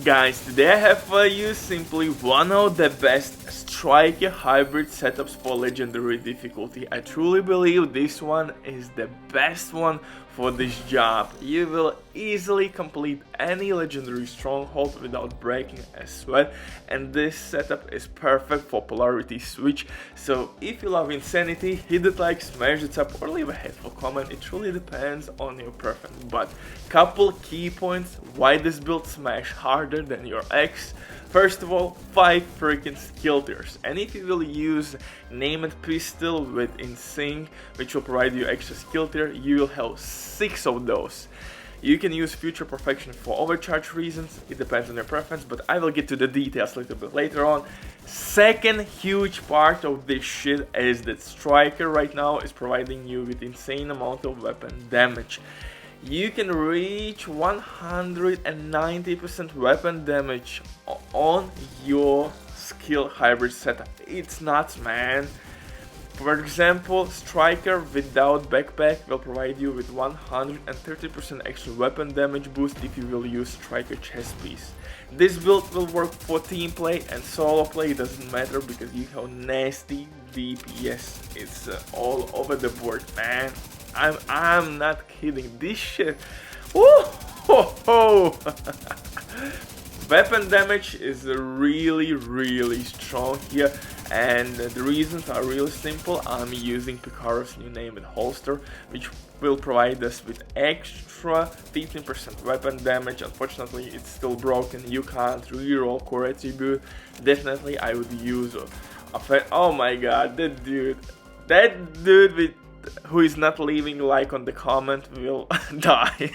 Guys, today I have for you simply one of the best striker hybrid setups for legendary difficulty. I truly believe this one is the best one for this job. You will easily complete any legendary stronghold without breaking a sweat, and this setup is perfect for polarity switch. So if you love insanity, hit the like, smash it up, or leave a hateful comment. It truly depends on your preference, but couple key points why this build smash harder than your ex. First of all, 5 freaking skill tiers, and if you will use Name It Pistol with InSync, which will provide you extra skill tier, you will have 6 of those. You can use Future Perfection for overcharge reasons, it depends on your preference, but I will get to the details a little bit later on. Second huge part of this shit is that Striker right now is providing you with insane amount of weapon damage. You can reach 190% weapon damage on your skill hybrid setup. It's nuts, man. For example, Striker without backpack will provide you with 130% extra weapon damage boost if you will use Striker chest piece. This build will work for team play and solo play, it doesn't matter because you have nasty DPS. It's all over the board, man. I'm not kidding, this shit. Woo! Ho, ho. Weapon damage is really strong here, and the reasons are really simple. I'm using Picaro's new Name It holster, which will provide us with extra 15% weapon damage. Unfortunately, it's still broken. You can't reroll core attribute. Definitely, I would use oh my god, that dude with who is not leaving like on the comment will die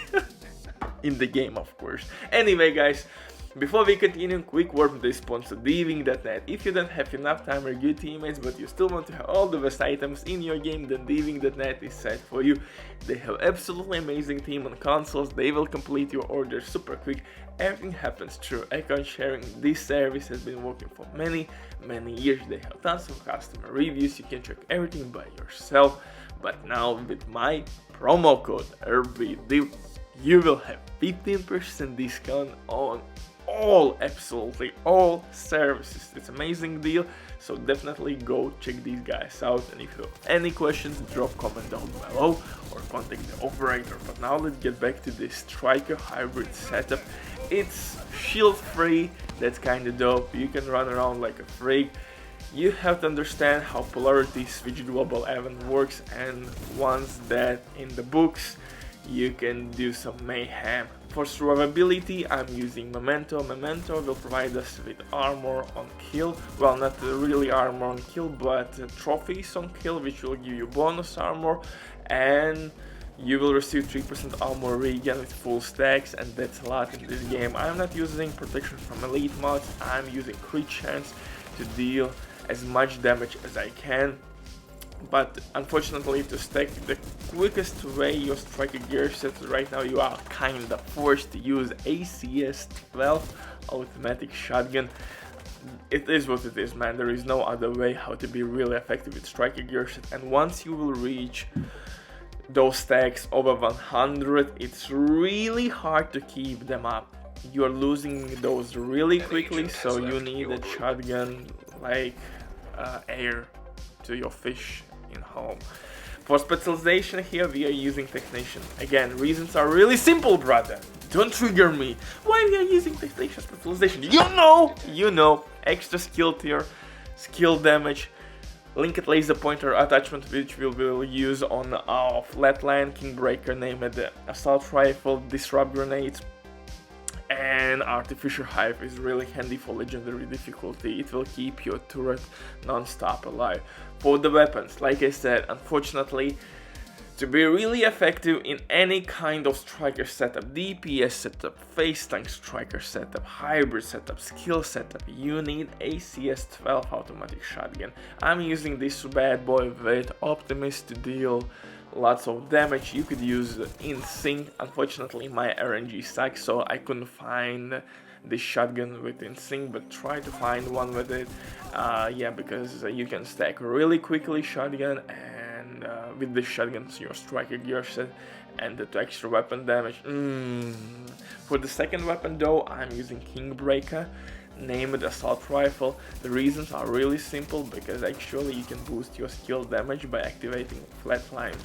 in the game, of course. Anyway, guys, before we continue, quick word with the sponsor DIDN.net. If you don't have enough time or good teammates, but you still want to have all the best items in your game, then DIDN.net is set for you. They have absolutely amazing team on consoles. They will complete your order super quick. Everything happens through account sharing. This service has been working for many years. They have tons of customer reviews. You can check everything by yourself. But now with my promo code RBD, you will have 15% discount on absolutely all services. It's an amazing deal, so definitely go check these guys out. And if you have any questions, drop comment down below or contact the operator. But now let's get back to this Striker hybrid setup. It's shield free, that's kinda dope. You can run around like a freak. You have to understand how polarity switch global event works, and once that in the books, you can do some mayhem. For survivability, I'm using MEMENTO. MEMENTO will provide us with armor on kill. Well, not really armor on kill, but trophies on kill, which will give you bonus armor, and you will receive 3% armor regen with full stacks, and that's a lot in this game. I'm not using protection from elite mods, I'm using crit chance to deal as much damage as I can. But unfortunately, to stack the quickest way your striker gear sets right now, you are kinda forced to use ACS-12 automatic shotgun. It is what it is, man. There is no other way how to be really effective with striker gear set. And once you will reach those stacks over 100, it's really hard to keep them up. You're losing those really quickly, so you need a shotgun like air to your fish in home. For specialization here, we are using technician. Again, reasons are really simple, brother. Don't trigger me. Why we are using technician specialization? You know, extra skill tier, skill damage, linked laser pointer attachment, which we will use on our flatland, Kingbreaker, name it the assault rifle, disrupt grenades, and artificial hive is really handy for legendary difficulty. It will keep your turret non-stop alive. For the weapons, like I said, unfortunately, to be really effective in any kind of striker setup, DPS setup, face tank striker setup, hybrid setup, skill setup, you need ACS-12 automatic shotgun. I'm using this bad boy with Optimist to deal lots of damage. You could use InSync. Unfortunately, my RNG sucks, so I couldn't find this shotgun with InSync, but try to find one with it. Yeah, because you can stack really quickly shotgun, and and with the shotguns, your striker gear set, and the extra weapon damage. For the second weapon though, I'm using Kingbreaker, named assault rifle. The reasons are really simple, because actually you can boost your skill damage by activating flatline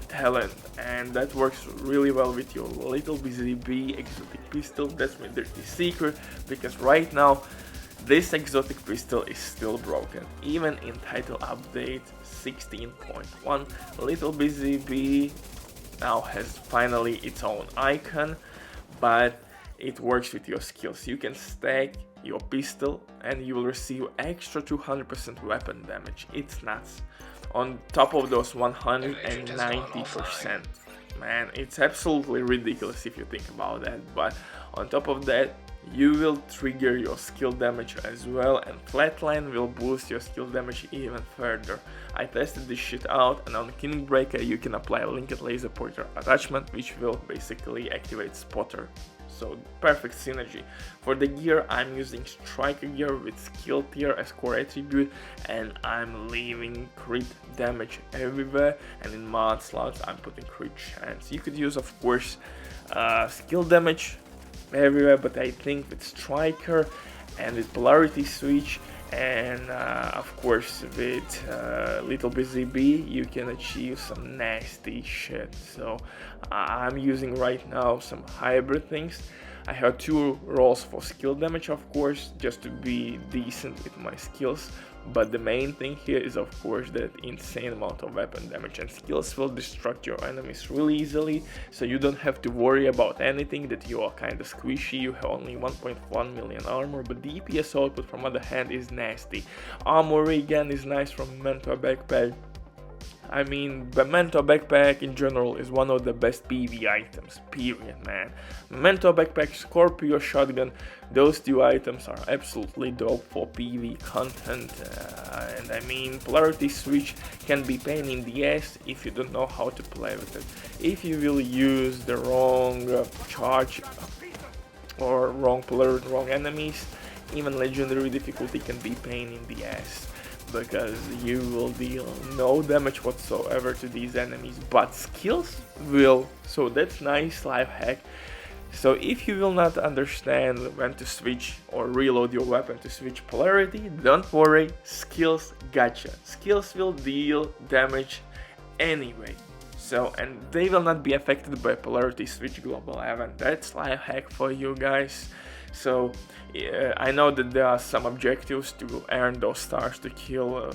talent, and that works really well with your Little Busy Bee exotic pistol. That's my dirty secret, because right now this exotic pistol is still broken. Even in title update 16.1, Little Busy Bee now has finally its own icon, but it works with your skills. You can stack your pistol and you will receive extra 200% weapon damage. It's nuts. On top of those 190%. Man, it's absolutely ridiculous if you think about that. But on top of that, you will trigger your skill damage as well, and flatline will boost your skill damage even further. I tested this shit out, and on Kingbreaker you can apply a linked laser pointer attachment, which will basically activate spotter. So perfect synergy. For the gear, I'm using striker gear with skill tier as core attribute, and I'm leaving crit damage everywhere, and in mod slots I'm putting crit chance. You could use, of course, skill damage everywhere, but I think with striker and with polarity switch and of course with Little Busy Bee, you can achieve some nasty shit. So I'm using right now some hybrid things. I have 2 rolls for skill damage, of course, just to be decent with my skills. But the main thing here is, of course, that insane amount of weapon damage, and skills will destruct your enemies really easily, so you don't have to worry about anything, that you are kinda squishy. You have only 1.1 million armor, but DPS output from other hand is nasty. Armor again is nice from MEMENTO backpack. I mean, the MEMENTO backpack in general is one of the best PV items, period, man. MEMENTO backpack, Scorpio shotgun, those 2 items are absolutely dope for PV content. And I mean, polarity switch can be pain in the ass if you don't know how to play with it. If you will use the wrong charge or wrong polarity, wrong enemies, even legendary difficulty can be pain in the ass, because you will deal no damage whatsoever to these enemies, but skills will. So that's nice life hack. So if you will not understand when to switch or reload your weapon to switch polarity, don't worry, skills gotcha. Skills will deal damage anyway. So, and they will not be affected by polarity switch global event. That's life hack for you guys. So I know that there are some objectives to earn those stars to kill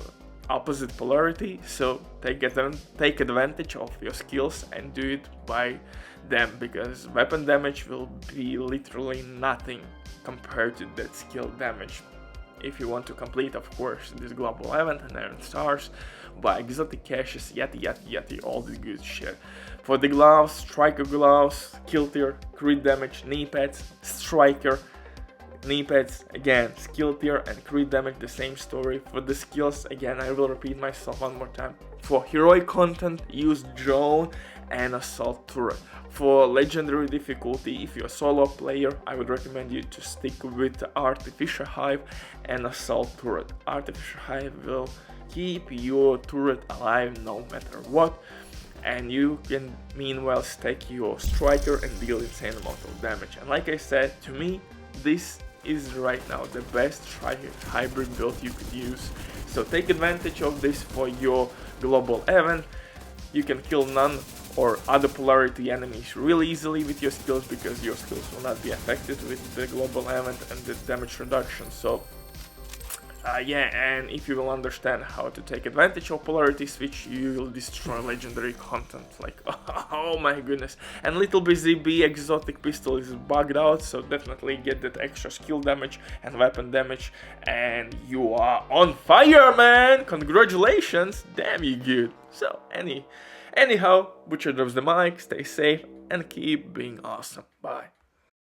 opposite polarity, so take advantage of your skills and do it by them, because weapon damage will be literally nothing compared to that skill damage. If you want to complete, of course, this global event and earn stars, buy exotic caches, yati, all this good shit. For the gloves, striker gloves, kill tier, crit damage, knee pads, striker, knee pads, again, skill tier and crit damage, the same story. For the skills, again, I will repeat myself one more time. For heroic content, use drone and assault turret. For legendary difficulty, if you're a solo player, I would recommend you to stick with artificial hive and assault turret. Artificial hive will keep your turret alive no matter what, and you can meanwhile stack your striker and deal insane amount of damage. And like I said, to me, this is right now the best hybrid build you could use. So take advantage of this for your global event. You can kill none or other polarity enemies really easily with your skills, because your skills will not be affected with the global event and the damage reduction. So yeah, and if you will understand how to take advantage of polarity switch, you will destroy legendary content, like oh my goodness. And Little Busy Bee exotic pistol is bugged out, so definitely get that extra skill damage and weapon damage, and you are on fire, man. Congratulations, damn you good. So anyhow, Butcher drops the mic, stay safe and keep being awesome. Bye.